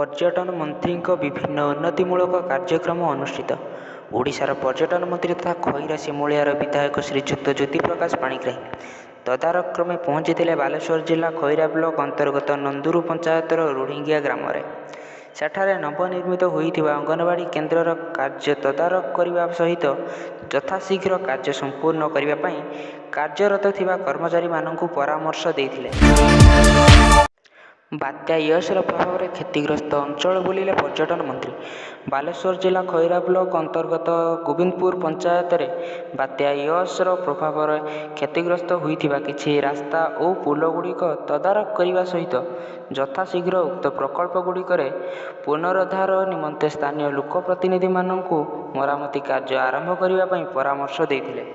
पर्यटन मंत्री विभिन्न उन्नतिमूलक कार्यक्रम अनुष्ठित। ओडिशार पर्यटन मंत्री तथा खैरा सिमुलियार विधायक श्रीजुक्त ज्योति प्रकाश पाणिग्राही तदारख क्रमे पहुंची बालेश्वर जिला खैरा ब्लॉक अंतर्गत नंदुरु पंचायतर रुढ़िंगिया ग्राम में। सेठारे नवनिर्मित होइथिबा अंगनवाड़ी केन्द्रर कार्य तदारख करने सहित यथाशीघ्र कार्य संपूर्ण करने कार्यरत थिबा कर्मचारी मानकु परामर्श देथिले। बात्या यशर प्रभाव में क्षतिग्रस्त अंचल बुलिले पर्यटन मंत्री। बालेश्वर जिला खैरा ब्लॉक अंतर्गत गोविंदपुर पंचायत रे बात्या यशर प्रभाव में क्षतिग्रस्त होइथिबा किछि रास्ता और पुलगुड़िक तदारख करने सहित यथाशीघ्र उक्त प्रकल्पगुड़िक पुनरुद्धार निमंते स्थानीय लोकप्रतिनिधि मानकु मरामती कार्य आरंभ करने परामर्श देथिले।